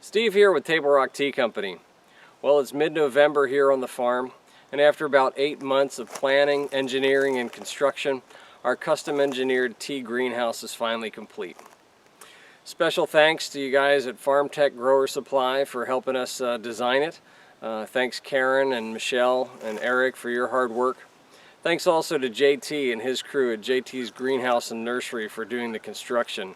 Steve here with Table Rock Tea Company. Well, it's mid-November here on the farm, and after about 8 months of planning, engineering, and construction, our custom-engineered tea greenhouse is finally complete. Special thanks to you guys at Farm Tech Grower Supply for helping us design it. Thanks Karen and Michelle and Eric for your hard work. Thanks also to JT and his crew at JT's Greenhouse and Nursery for doing the construction.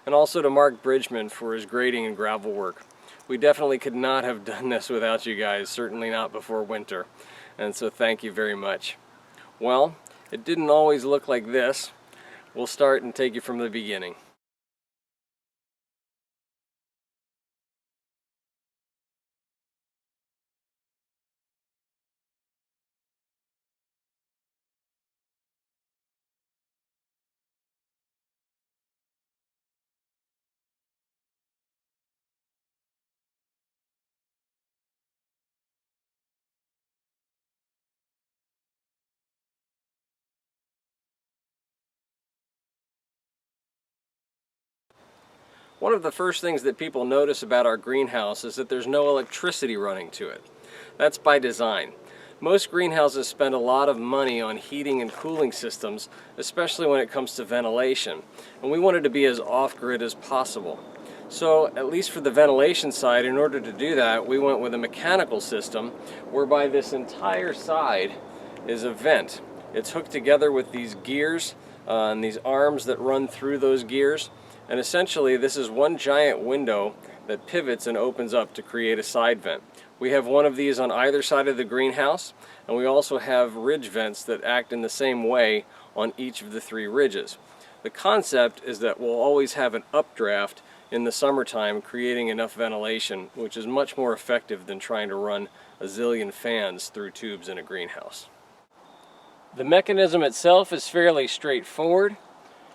And also to Mark Bridgman for his grading and gravel work. We definitely could not have done this without you guys, certainly not before winter. And so thank you very much. Well, it didn't always look like this. We'll start and take you from the beginning. One of the first things that people notice about our greenhouse is that there's no electricity running to it. That's by design. Most greenhouses spend a lot of money on heating and cooling systems, especially when it comes to ventilation. And we wanted to be as off-grid as possible. So, at least for the ventilation side, in order to do that, we went with a mechanical system whereby this entire side is a vent. It's hooked together with these gears and these arms that run through those gears. And essentially this is one giant window that pivots and opens up to create a side vent. We have one of these on either side of the greenhouse, and we also have ridge vents that act in the same way on each of the 3 ridges. The concept is that we'll always have an updraft in the summertime, creating enough ventilation, which is much more effective than trying to run a zillion fans through tubes in a greenhouse. The mechanism itself is fairly straightforward.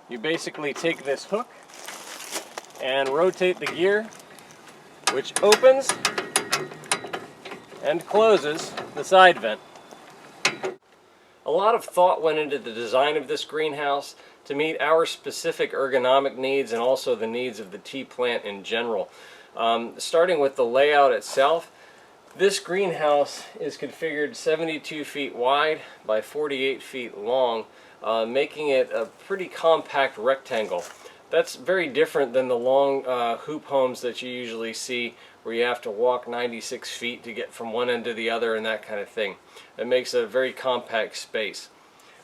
You basically take this hook and rotate the gear, which opens and closes the side vent. A lot of thought went into the design of this greenhouse to meet our specific ergonomic needs and also the needs of the tea plant in general. Starting with the layout itself, this greenhouse is configured 72 feet wide by 48 feet long, making it a pretty compact rectangle. That's very different than the long hoop homes that you usually see where you have to walk 96 feet to get from one end to the other and that kind of thing. It makes a very compact space.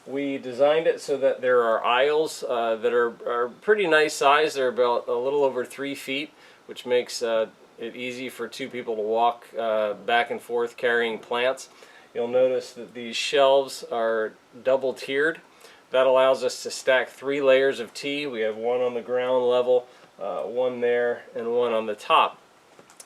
We designed it so that there are aisles that are pretty nice size. They're about a little over 3 feet, which makes it easy for 2 people to walk back and forth carrying plants. You'll notice that these shelves are double tiered. That allows us to stack 3 layers of tea. We have one on the ground level, one there, and one on the top.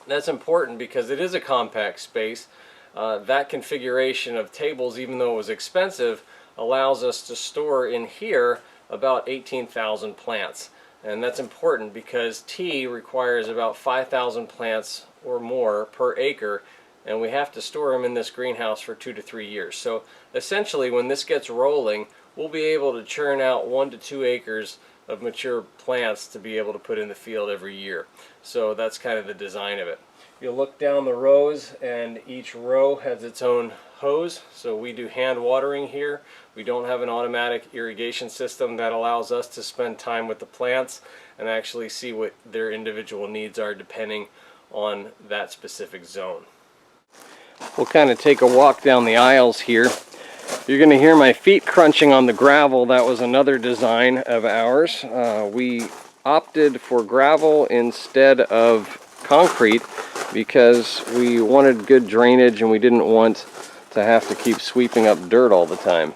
That's important because it is a compact space. That configuration of tables, even though it was expensive, allows us to store in here about 18,000 plants. And that's important because tea requires about 5,000 plants or more per acre, and we have to store them in this greenhouse for 2 to 3 years. So essentially, when this gets rolling, we'll be able to churn out 1 to 2 acres of mature plants to be able to put in the field every year. So that's kind of the design of it. You'll look down the rows, and each row has its own hose. So we do hand watering here. We don't have an automatic irrigation system. That allows us to spend time with the plants and actually see what their individual needs are depending on that specific zone. We'll kind of take a walk down the aisles here. You're going to hear my feet crunching on the gravel. That was another design of ours. We opted for gravel instead of concrete because we wanted good drainage and we didn't want to have to keep sweeping up dirt all the time.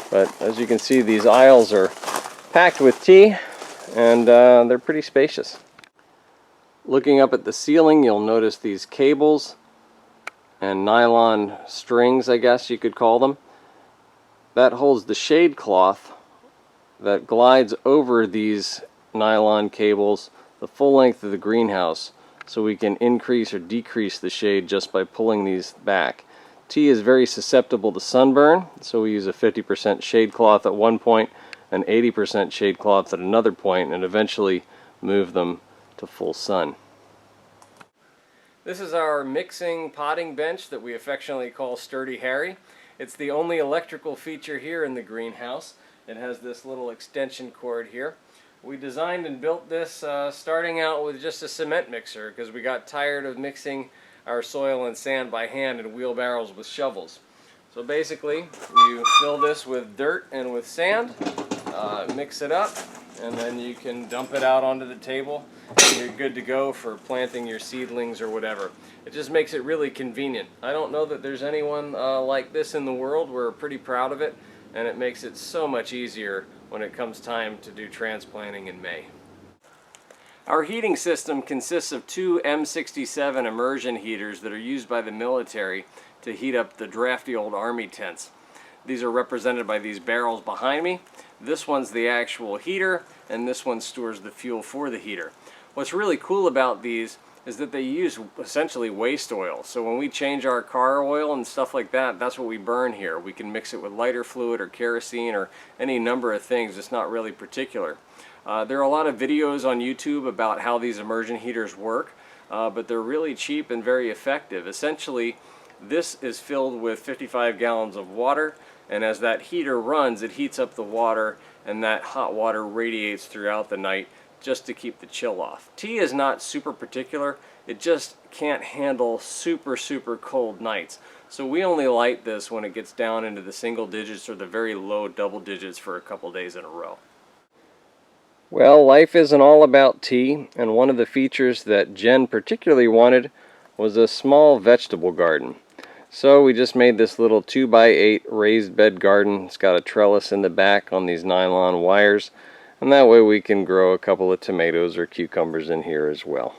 But as you can see, these aisles are packed with tea, and they're pretty spacious. Looking up at the ceiling, you'll notice these cables and nylon strings, I guess you could call them. That holds the shade cloth that glides over these nylon cables the full length of the greenhouse, so we can increase or decrease the shade just by pulling these back. Tea is very susceptible to sunburn, so we use a 50% shade cloth at one point and 80% shade cloth at another point, and eventually move them to full sun. This is our mixing potting bench that we affectionately call Sturdy Harry. It's the only electrical feature here in the greenhouse. It has this little extension cord here. We designed and built this starting out with just a cement mixer because we got tired of mixing our soil and sand by hand in wheelbarrows with shovels. So basically you fill this with dirt and with sand, mix it up, and then you can dump it out onto the table and you're good to go for planting your seedlings or whatever. It just makes it really convenient. I don't know that there's anyone like this in the world. We're pretty proud of it, and it makes it so much easier when it comes time to do transplanting in May. Our heating system consists of two M67 immersion heaters that are used by the military to heat up the drafty old army tents. These are represented by these barrels behind me. This one's the actual heater, and this one stores the fuel for the heater. What's really cool about these is that they use essentially waste oil. So when we change our car oil and stuff like that, that's what we burn here. We can mix it with lighter fluid or kerosene or any number of things. It's not really particular. There are a lot of videos on YouTube about how these immersion heaters work, but they're really cheap and very effective. Essentially, this is filled with 55 gallons of water, and as that heater runs, it heats up the water, and that hot water radiates throughout the night just to keep the chill off. Tea is not super particular. It just can't handle super cold nights. So we only light this when it gets down into the single digits or the very low double digits for a couple days in a row. Well, life isn't all about tea, and one of the features that Jen particularly wanted was a small vegetable garden. So we just made this little 2x8 raised bed garden. It's got a trellis in the back on these nylon wires, and that way we can grow a couple of tomatoes or cucumbers in here as well.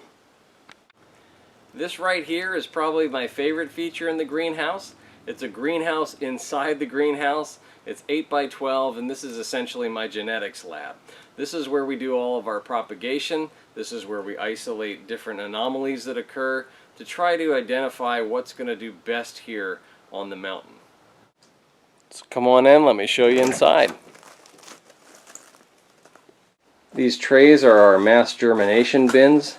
This right here is probably my favorite feature in the greenhouse. It's a greenhouse inside the greenhouse. It's 8x12, and this is essentially my genetics lab. This is where we do all of our propagation. This is where we isolate different anomalies that occur to try to identify what's going to do best here on the mountain. So come on in, let me show you inside. These trays are our mass germination bins.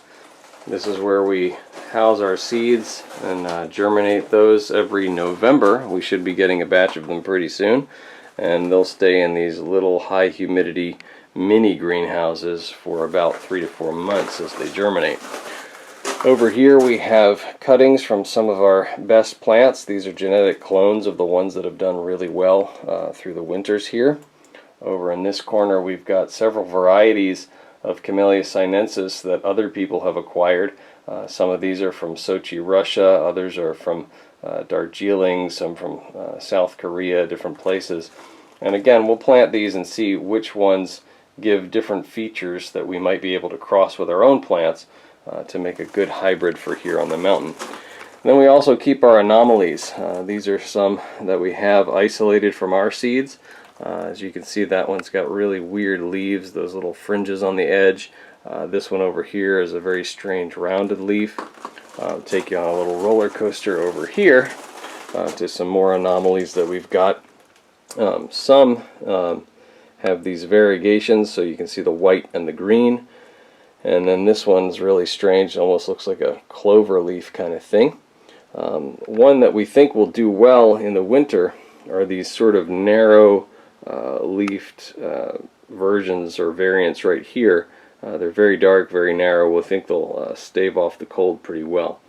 This is where we house our seeds and germinate those every November. We should be getting a batch of them pretty soon, and they'll stay in these little high humidity mini greenhouses for about 3 to 4 months as they germinate. Over here we have cuttings from some of our best plants. These are genetic clones of the ones that have done really well through the winters here. Over in this corner we've got several varieties of Camellia sinensis that other people have acquired. Some of these are from Sochi, Russia, others are from Darjeeling, some from South Korea, different places. And again, we'll plant these and see which ones give different features that we might be able to cross with our own plants to make a good hybrid for here on the mountain. Then we also keep our anomalies. These are some that we have isolated from our seeds. As you can see, that one's got really weird leaves, those little fringes on the edge. This one over here is a very strange rounded leaf. I'll take you on a little roller coaster over here to some more anomalies that we've got. Some have these variegations, so you can see the white and the green. And then this one's really strange, almost looks like a clover leaf kind of thing. One that we think will do well in the winter are these sort of narrow leafed versions or variants right here. They're very dark, very narrow. We'll think they'll stave off the cold pretty well.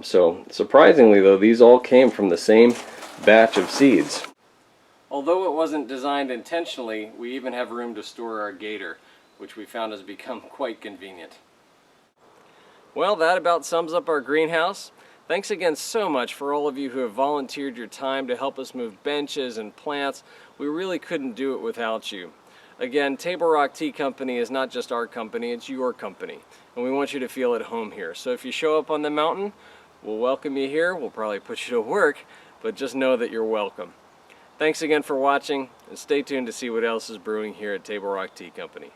So surprisingly though, these all came from the same batch of seeds. Although it wasn't designed intentionally, we even have room to store our gator, which we found has become quite convenient. Well, that about sums up our greenhouse. Thanks again so much for all of you who have volunteered your time to help us move benches and plants. We really couldn't do it without you. Again, Table Rock Tea Company is not just our company, it's your company. And we want you to feel at home here. So if you show up on the mountain, we'll welcome you here. We'll probably put you to work, but just know that you're welcome. Thanks again for watching, and stay tuned to see what else is brewing here at Table Rock Tea Company.